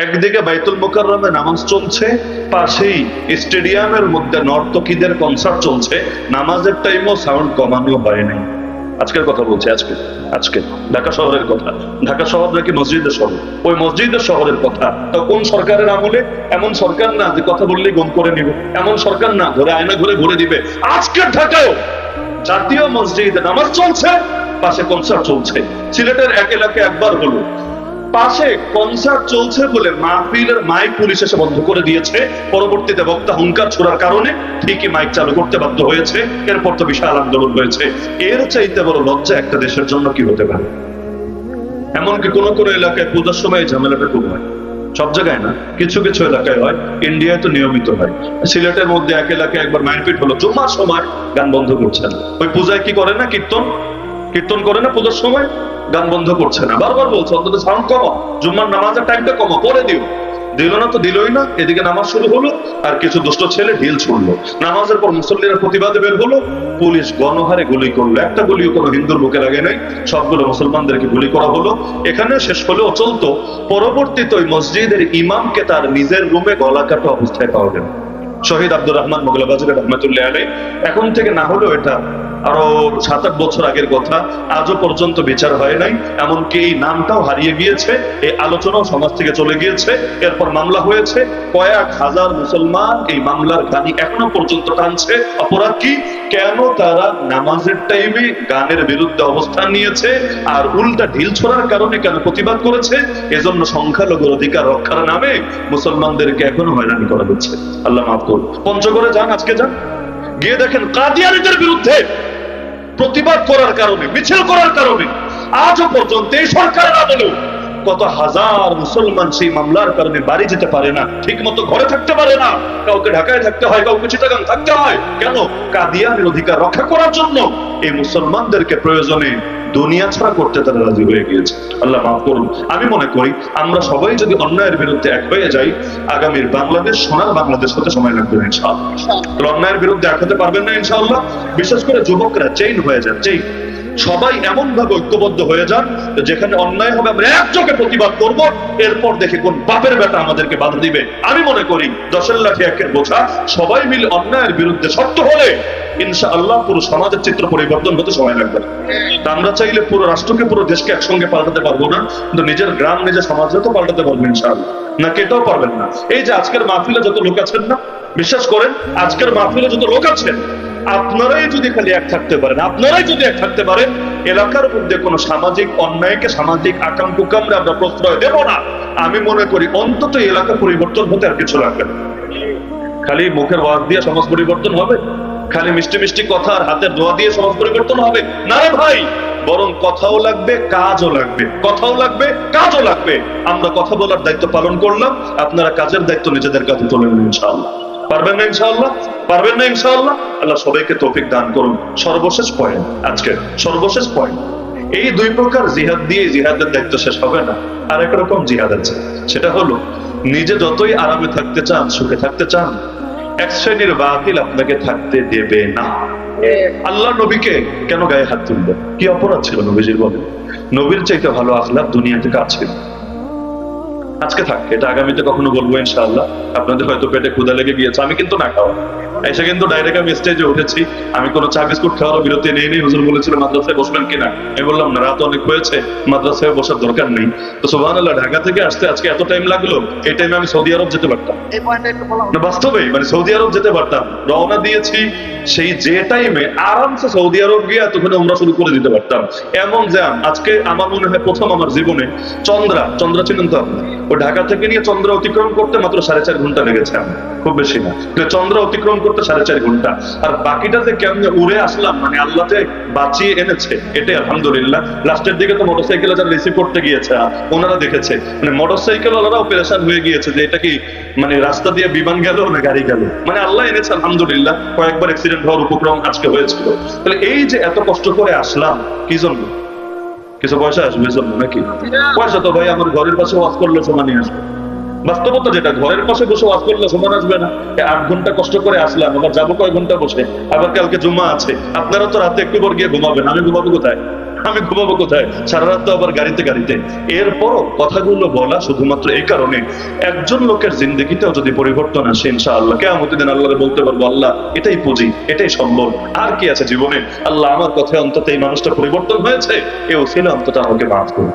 একদিকে বাইতুল মুকাররমে নামাজ চলছে, পাশেই স্টেডিয়ামের মধ্যে নর্তকীদের কনসার্ট চলছে, নামাজের টাইমও সাউন্ড কমানো হয় নাই। আজকের কথা বলছি, আজকে ঢাকা শহরের কথা। ঢাকা শহর নাকি মসজিদের শহর, ওই মসজিদের শহরের কথা। তো কোন সরকারের আমলে? এমন সরকার না যে কথা বললেই গম করে নিবে, এমন সরকার না ধরে আয়না ঘুরে ঘুরে দিবে। আজকের ঢাকায়ও জাতীয় মসজিদে নামাজ চলছে, পাশে কনসার্ট চলছে। সিলেটের এক এলাকায় একবার হলো পাশে কনসার্ট চলছে বলে মাহফিলের মাইক পুলিশ এসে বন্ধ করে দিয়েছে। পরবর্তীতে বক্তা হুঙ্কার ছোড়ার কারণে ঠিকই মাইক চালু করতে বাধ্য হয়েছে। এরপর তো বিশাল আন্দোলন হয়েছে। এর চাইতে বড় লজ্জা একটা দেশের জন্য কি হতে পারে? এমনকি কোন কোন এলাকায় পূজার সময় ঝামেলাটা খুব হয়, সব জায়গায় না, কিছু কিছু এলাকায় হয়। ইন্ডিয়ায় তো নিয়মিত হয়। সিলেটের মধ্যে এক এলাকায় একবার মারপিট হলো, জুম্মার সময় গান বন্ধ করছে না। ওই পূজায় কি করে না, কীর্তন করে না, পূজার সময় গান বন্ধ করছে না। বারবার বলছে অন্তত সাউন্ড কমো, জুম্মার নামাজের টাইমটা কমো, পরে দিও। দিল না তো দিলই না। এদিকে নামাজ শুরু হলো, আর কিছু দুষ্ট ছেলে ঢিল ছুড়লো। নামাজের পর মুসল্লিরা প্রতিবাদে বের হলো, পুলিশ গণহারে গুলি করলো। একটা গুলিও কোনো হিন্দুর বুকে লাগে নাই, সবগুলো মুসলমানদেরকে গুলি করা হলো। এখানে শেষ হলেও চলতো। পরবর্তীতে ওই মসজিদের ইমামকে তার নিজের রুমে গলা কাটা অবস্থায় পাওয়া গেল। শহীদ আব্দুর রহমান মোগলাবাজির রহমতুল্লাহ আলাইহি। এখন থেকে না হলেও এটা আরো 7-8 বছর আগের কথা, আজও পর্যন্ত বিচার হয় নাই। এমনকি এই নামটাও হারিয়ে গিয়েছে, এই আলোচনাও সমাজ থেকে চলে গিয়েছে। এরপর মামলা হয়েছে, কয়েক হাজার মুসলমান এই মামলার গানি এখনো পর্যন্ত টানছে। অপরাধ কি? কেন তারা নামাজের টাইমে গানের বিরুদ্ধে অবস্থান নিয়েছে আর উল্টা ঢিল ছোড়ার কারণে কেন প্রতিবাদ করেছে? এজন্য সংখ্যালঘুর অধিকার রক্ষার নামে মুসলমানদেরকে এখনো হয়রানি করা হচ্ছে। আল্লাহ মাফ করুন। পঞ্চগড়ে যান, আজকে যান, গিয়ে দেখেন কাদিয়ানীদের বিরুদ্ধে প্রতিবাদ করার কারণে, মিছিল করার কারণে আজও পর্যন্ত এই সরকারের আমলেও কত হাজার মুসলমান সেই মামলার কারণে বাড়ি যেতে পারে না, ঠিক মতো ঘরে থাকতে পারে না। কাউকে ঢাকায় থাকতে হয়, কাউকে চিটাগাং থাকতে হয়। কেন? কাদিয়ানীর অধিকার রক্ষা করার জন্য এই মুসলমানদেরকে প্রয়োজনে দুনিয়া ছাড়া করতে তারা রাজি হয়ে গিয়েছে। আল্লাহ মাফ করুন। আমি মনে করি আমরা সবাই যদি অন্যায়ের বিরুদ্ধে এক হয়ে যাই, আগামীর বাংলাদেশ সোনার বাংলাদেশ হতে সময় লাগবে না ইনশাআল্লাহ। অন্যায়ের বিরুদ্ধে এক হতে পারবেন না ইনশাআল্লাহ। বিশেষ করে যুবকরা চেইন হয়ে যান, চেইন। সবাই এমন ভাবে ঐক্যবদ্ধ হয়ে যান যেখানে অন্যায় হবে আমরা একযোগে প্রতিবাদ করব। এরপর দেখে কোন বাপের বেটা আমাদেরকে বাধা দিবে। আমি মনে করি 10 লাঠি একের বোঝা, সবাই মিলে অন্যায়ের বিরুদ্ধে শক্ত হলে ইনশাআল্লাহ পুরো সমাজের চিত্র পরিবর্তন হতে সময় লাগবে না। আমরা চাইলে পুরো রাষ্ট্রকে, পুরো দেশকে একসঙ্গে পাল্টাতে পারবো না, কিন্তু নিজের গ্রাম, নিজের সমাজকে তো পাল্টাতে পারবো ইনশাআল্লাহ। না কেটাও পারবেন না। এই যে আজকের মাহফিলে যত লোক আছেন না, বিশ্বাস করেন আজকের মাহফিলে যত লোক আছেন, আপনারাই যদি খালি এক থাকতে পারেন, আপনারাই যদি এক থাকতে পারেন, এলাকার মধ্যে কোনো সামাজিক অন্যায়কে, সামাজিক আকাম কুকামরে আমরা প্রশ্রয় দেব না। আমি মনে করি অন্তত এলাকা পরিবর্তন হতে আর কিছু লাগবে না। খালি মুখের ওয়াজ দিয়ে সমাজ পরিবর্তন হবে? খালি মিষ্টি মিষ্টি কথা আর হাতের দোয়া দিয়ে সমাজ পরিবর্তন হবে না রে ভাই। বরং কথাও লাগবে, কাজও লাগবে, কথাও লাগবে, কাজও লাগবে। আমরা কথা বলার দায়িত্ব পালন করলাম, আপনারা কাজের দায়িত্ব নিজেদের কাছে তুলে নেন ইনশাআল্লাহ। পারবেন না ইনশাআল্লাহ? পারবেন না ইনশাআল্লাহ? আল্লাহ সবাইকে তৌফিক দান করুন। সর্বশেষ পয়েন্ট, আজকে সর্বশেষ পয়েন্ট, এই দুই প্রকার জিহাদ দিয়ে জিহাদের দায়িত্ব শেষ হবে না। আর এক রকম জিহাদ আছে, সেটা হলো নিজে যতই আরামে থাকতে চান, সুখে থাকতে চান, এক শ্রেণীর বাতিল আপনাকে থাকতে দেবে না। আল্লাহ নবীকে কেন গায়ে হাত তুলবে? কি অপরাধ ছিল নবীজির? বলেন। নবীর চাইতে ভালো আখলাক দুনিয়াতে কাজ ছিল। আজকে থাক, এটা আগামীতে কখনো বলবো ইনশাআল্লাহ। আপনাদের হয়তো পেটে ক্ষুধা লেগে গিয়েছে, আমি কিন্তু না খাওয়া এসে কিন্তু ডাইরেক্ট আমি স্টেজে উঠেছি। আমি কোনো চা বিস্কুট খাওয়ার বিরতি নেই। হুজুর বলেছিল মাদ্রাসায় বসবেন কিনা, আমি বললাম না, রাত অনেক হয়েছে, মাদ্রাসায় বসার দরকার নেই। তো সুবহানাল্লাহ, ঢাকা থেকে আসতে আজকে এত টাইম লাগলো, এই টাইমে আমি সৌদি আরব যেতে পারতাম। বাস্তবে মানে সৌদি আরব যেতে পারতাম। রওনা দিয়েছি সেই যে টাইমে, আরামসে সৌদি আরব গিয়ে এতক্ষণে উমরা শুরু করে দিতে পারতাম। এমন জ্যাম আজকে আমার মনে হয় প্রথম আমার জীবনে। চন্দ্রা চিনেন তো? ও ঢাকা থেকে নিয়ে চন্দ্রা অতিক্রম করতে মাত্র 4.5 ঘন্টা লেগেছে, খুব বেশি না। চন্দ্রা অতিক্রম করতে 4.5 ঘন্টা। আর বাকিটা যে কেমনে উড়ে আসলাম, মানে আল্লাহ যে বাঁচিয়ে এনেছে, এটাই আলহামদুলিল্লাহ। লাস্টের দিকে তো মোটরসাইকেলে যারা রিসিভ করতে গিয়েছে ওনারা দেখেছে, মানে মোটরসাইকেল ওনারাও পেরেশান হয়ে গিয়েছে যে এটা কি মানে রাস্তা দিয়ে বিমান গেল না গাড়ি গেল। মানে আল্লাহ এনেছে আলহামদুলিল্লাহ। কয়েকবার অ্যাক্সিডেন্ট হওয়ার উপক্রম আজকে হয়েছিল। তাহলে এই যে এত কষ্ট করে আসলাম, কি জন্য? কিছু পয়সা আসবে জন্য নাকি? পয়সা তো ভাই আমার ঘরের পাশে ওয়াজ করলে সমানই আসবে। বাস্তবতা যেটা, ঘরের পাশে বসে ওয়াজ করলে সমান আসবে না। 8 ঘন্টা কষ্ট করে আসলাম, আবার যাবো কয় ঘন্টা বসে, আবার কালকে জুম্মা আছে। আপনারা তো রাতে একটু পর গিয়ে ঘুমাবেন, আমি ঘুমাবো কোথায়? আমি ঘুমাবো কোথায়, সারা রাত তো আবার গাড়িতে গাড়িতে। এরপরও কথাগুলো বলা শুধুমাত্র এই কারণে, একজন লোকের জিন্দগিতেও যদি পরিবর্তন আসে ইনশাআল্লাহ কিয়ামতের দিন আল্লাহকে বলতে পারবো, আল্লাহ এটাই পুঁজি, এটাই সম্বল, আর কি আছে জীবনে। আল্লাহ আমার কথায় অন্তত এই মানুষটা পরিবর্তন হয়েছে, এ ওসিলা অন্তত আমাকে মাফ করুন।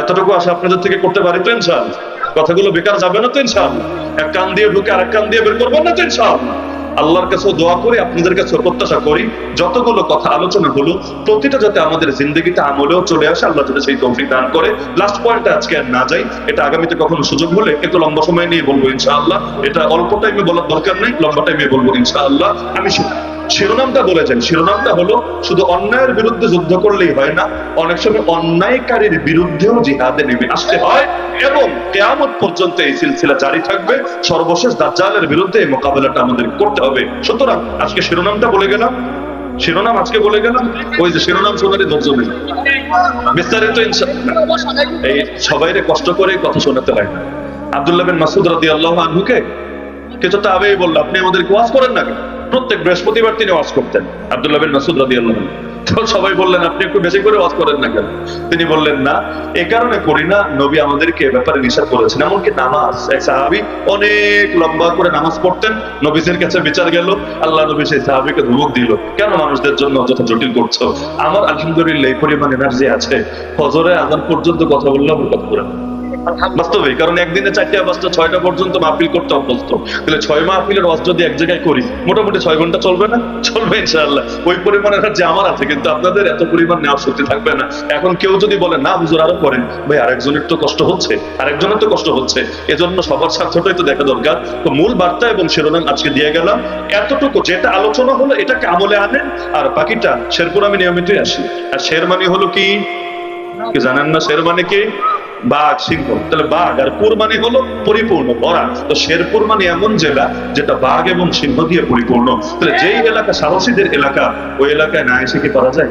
এতটুকু আশা আপনাদের থেকে করতে পারি তো ইনশাআল্লাহ? কথাগুলো বেকার যাবে না তো ইনশাআল্লাহ? এক কান দিয়ে ঢুকে আরেক কান দিয়ে বের করবেন না তো ইনশাআল্লাহ? আল্লাহর কাছে দোয়া করি, আপনাদের কাছে প্রত্যাশা করি, যতগুলো কথা আলোচনা হলো প্রতিটা যাতে আমাদের জিন্দগিতে আমলেও চলে আসে, আল্লাহ যাতে সেই তৌফিক দান করে। লাস্ট পয়েন্টে আজকে আর না যাই, এটা আগামীতে কখনো সুযোগ হলে একটু লম্বা সময় নিয়ে বলবো ইনশাআল্লাহ। এটা অল্প টাইমে বলার দরকার নেই, লম্বা টাইমে বলবো ইনশাআল্লাহ। আমি শিরোনামটা বলে যাই, শিরোনামটা হলো শুধু অন্যায়ের বিরুদ্ধে যুদ্ধ করলেই হয় না, অনেক সময় অন্যায়কারীর বিরুদ্ধেও জিহাদে নেমে আসতে হয়, এবং কিয়ামত পর্যন্ত এই সিলসিলা জারি থাকবে। সর্বশেষ দাজ্জালের বিরুদ্ধে এই মোকাবেলাটা আমাদের করতে হবে। সুতরাং আজকে শিরোনামটা বলে গেলাম, শিরোনাম আজকে বলে গেলাম, ওই যে শিরোনাম শোনারই ধৈর্য নেই, বিস্তারিত এই সবাইরে কষ্ট করে কথা শোনাতে হয় না। আব্দুল্লাহ বিন মাসউদ রাদিয়াল্লাহু আনহুকে কিছু তাবেঈ বলল, আপনি আমাদেরকে ওয়াজ করেন না কেন? প্রত্যেক বৃহস্পতিবার তিনি ওয়াজ করতেন, আব্দুল্লাহ বিন মাসউদ রাদিয়াল্লাহু আনহু। তো সবাই বললেন, আপনি একটু বেশি করে ওয়াজ করেন না কেন? তিনি বললেন, না, এই কারণে করি না, নবী আমাদেরকে এ ব্যাপারে নিষেধ করেছেন। এমনকি নামাজ, এক সাহাবী অনেক লম্বা করে নামাজ পড়তেন, নবীজির কাছে বিচার গেল, আল্লাহ নবী সেই সাহাবীকে ধমক দিল, কেন মানুষদের জন্য অযথা জটিল করছো? আমার আলহামদুলিল্লাহ এই পরিমাণ এনার্জি আছে, ফজরে আযান পর্যন্ত কথা বললাম, কথা বলেন বাস্তবে। কারণ একদিনে 4টা 5টা 6টা পর্যন্ত মাহফিল করতে অভ্যস্ত, তাহলে 6 মাহফিলের ওয়াজ যদি এক জায়গায় করি মোটামুটি 6 ঘন্টা চলবে না? চলবে ইনশাআল্লাহ। ওই পরিমাণের যে আমার আছে, কিন্তু আপনাদের এত পরিমাণ নেওয়ার শক্তি থাকবে না। এখন কেউ যদি বলে না হুজুর আরো করেন, ভাই আরেকজনের তো কষ্ট হচ্ছে, আরেকজনের তো কষ্ট হচ্ছে, এজন্য সবার স্বার্থটাই তো দেখা দরকার। তো মূল বার্তা এবং শিরোনাম আজকে দিয়ে গেলাম, এতটুকু যেটা আলোচনা হলো এটাকে আমলে আনেন, আর বাকিটা শেরপুর আমি নিয়মিতই আসি। আর শের মানে হলো কি জানেন না? শের মানে কি? বাঘ, সিংহ। তাহলে বাঘ আর পুর মানে হলো পরিপূর্ণ, ভরা। তো শেরপুর মানে এমন জেলা যেটা বাঘ এবং সিংহ দিয়ে পরিপূর্ণ। তাহলে যেই এলাকা সাহসীদের এলাকা, ওই এলাকায় না এসে কি করা যায়?